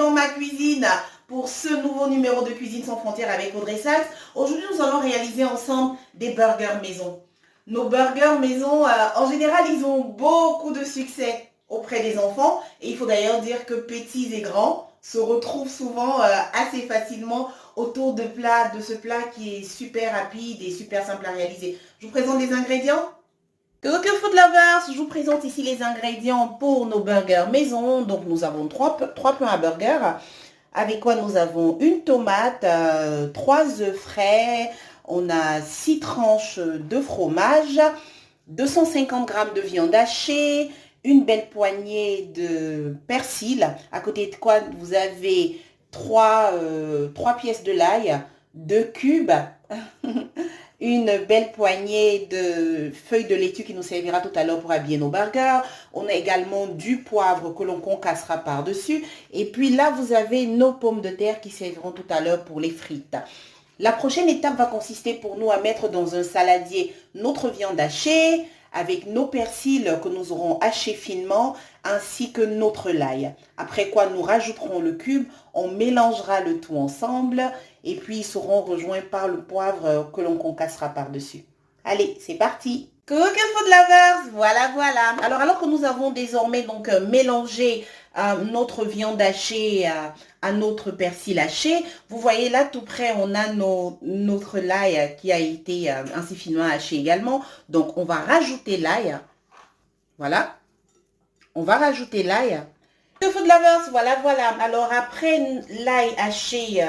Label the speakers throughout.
Speaker 1: dans ma cuisine pour ce nouveau numéro de Cuisine sans frontières avec Audrey Sachs. Aujourd'hui, nous allons réaliser ensemble des burgers maison. Nos burgers maison, en général, ils ont beaucoup de succès auprès des enfants. Et il faut d'ailleurs dire que petits et grands se retrouvent souvent assez facilement autour de ce plat qui est super rapide et super simple à réaliser. Je vous présente les ingrédients. Coucou Food Lovers, je vous présente ici les ingrédients pour nos burgers maison. Donc nous avons trois pains à burger, avec quoi nous avons une tomate, 3 œufs frais, on a 6 tranches de fromage, 250 g de viande hachée, une belle poignée de persil, à côté de quoi vous avez 3 pièces de l'ail, 2 cubes, une belle poignée de feuilles de laitue qui nous servira tout à l'heure pour habiller nos burgers. On a également du poivre que l'on concassera par-dessus. Et puis là, vous avez nos pommes de terre qui serviront tout à l'heure pour les frites. La prochaine étape va consister pour nous à mettre dans un saladier notre viande hachée avec nos persils que nous aurons hachés finement ainsi que notre l'ail. Après quoi, nous rajouterons le cube, on mélangera le tout ensemble et puis ils seront rejoints par le poivre que l'on concassera par-dessus. Allez, c'est parti! Coucou Food Lovers, voilà. Alors que nous avons désormais donc mélangé notre viande hachée à notre persil haché, vous voyez là tout près, on a notre l'ail qui a été ainsi finement haché également. Donc on va rajouter l'ail, voilà, on va rajouter l'ail. Coucou Food Lovers, voilà. Alors après l'ail haché,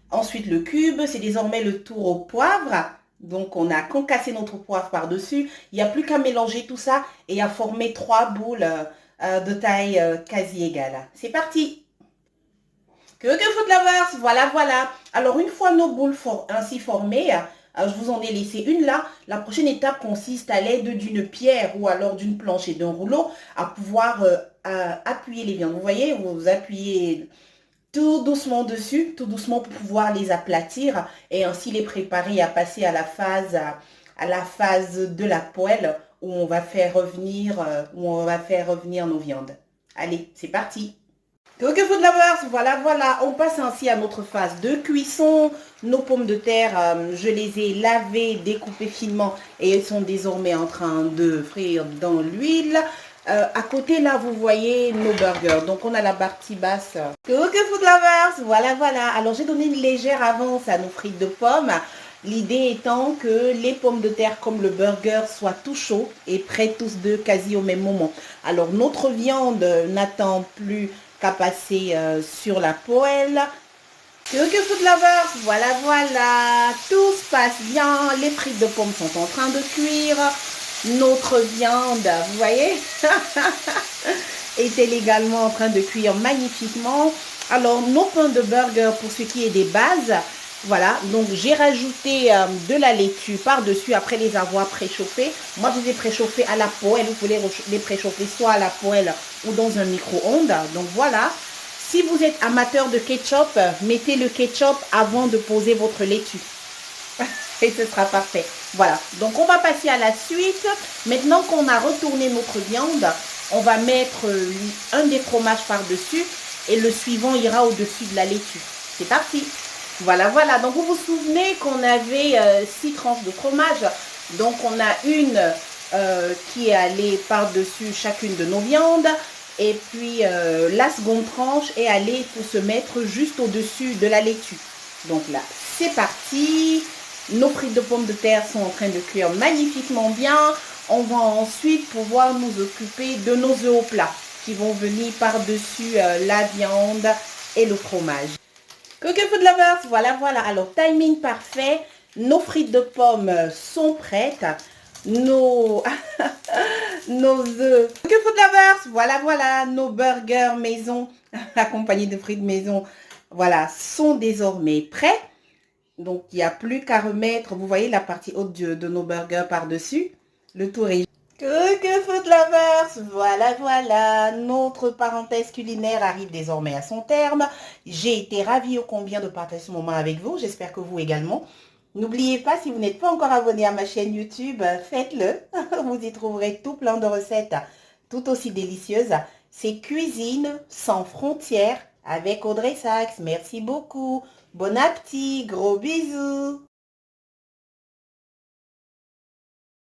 Speaker 1: ensuite le cube, c'est désormais le tour au poivre. Donc, on a concassé notre poivre par-dessus. Il n'y a plus qu'à mélanger tout ça et à former 3 boules de taille quasi égale. C'est parti! Coucou Food Lovers, voilà. Alors, une fois nos boules ainsi formées, je vous en ai laissé une là. La prochaine étape consiste à l'aide d'une pierre ou alors d'une planche et d'un rouleau à pouvoir appuyer les viandes. Vous voyez, vous appuyez tout doucement dessus, tout doucement pour pouvoir les aplatir et ainsi les préparer à passer à la phase de la poêle où on va faire revenir nos viandes. Allez, c'est parti. Coucou Food Lovers, voilà, on passe ainsi à notre phase de cuisson. Nos pommes de terre, je les ai lavées, découpées finement et elles sont désormais en train de frire dans l'huile. À côté là vous voyez nos burgers, donc on a la partie basse. Coucou Food Lovers, voilà. Alors j'ai donné une légère avance à nos frites de pommes, l'idée étant que les pommes de terre comme le burger soient tout chauds et prêts tous deux quasi au même moment. Alors notre viande n'attend plus qu'à passer sur la poêle. Coucou Food Lovers, voilà, tout se passe bien, les frites de pommes sont en train de cuire. Notre viande, vous voyez, est-elle également en train de cuire magnifiquement. Alors, nos pains de burger, pour ce qui est des bases, voilà. Donc, j'ai rajouté de la laitue par-dessus après les avoir préchauffés. Moi, je les ai préchauffés à la poêle. Vous pouvez les préchauffer soit à la poêle ou dans un micro-ondes. Donc, voilà. Si vous êtes amateur de ketchup, mettez le ketchup avant de poser votre laitue. Et ce sera parfait. Voilà, donc on va passer à la suite. Maintenant qu'on a retourné notre viande, on va mettre un des fromages par-dessus et le suivant ira au-dessus de la laitue. C'est parti. Voilà. Donc vous vous souvenez qu'on avait 6 tranches de fromage. Donc on a une qui est allée par-dessus chacune de nos viandes. Et puis la seconde tranche est allée pour se mettre juste au-dessus de la laitue. Donc là, c'est parti. Nos frites de pommes de terre sont en train de cuire magnifiquement bien. On va ensuite pouvoir nous occuper de nos œufs au plat qui vont venir par-dessus la viande et le fromage. Coucou Food Lovers, voilà. Alors, timing parfait. Nos frites de pommes sont prêtes. Nos œufs. Coucou Food Lovers, voilà. Nos burgers maison accompagnés de frites maison, voilà, sont désormais prêts. Donc, il n'y a plus qu'à remettre, vous voyez, la partie haute de nos burgers par-dessus. Le tour est... Coucou Food Lovers, voilà. Notre parenthèse culinaire arrive désormais à son terme. J'ai été ravie ô combien de partager ce moment avec vous. J'espère que vous également. N'oubliez pas, si vous n'êtes pas encore abonné à ma chaîne YouTube, faites-le. Vous y trouverez tout plein de recettes tout aussi délicieuses. C'est Cuisine sans frontières avec Audrey Sachs. Merci beaucoup. Bon appétit, gros bisous.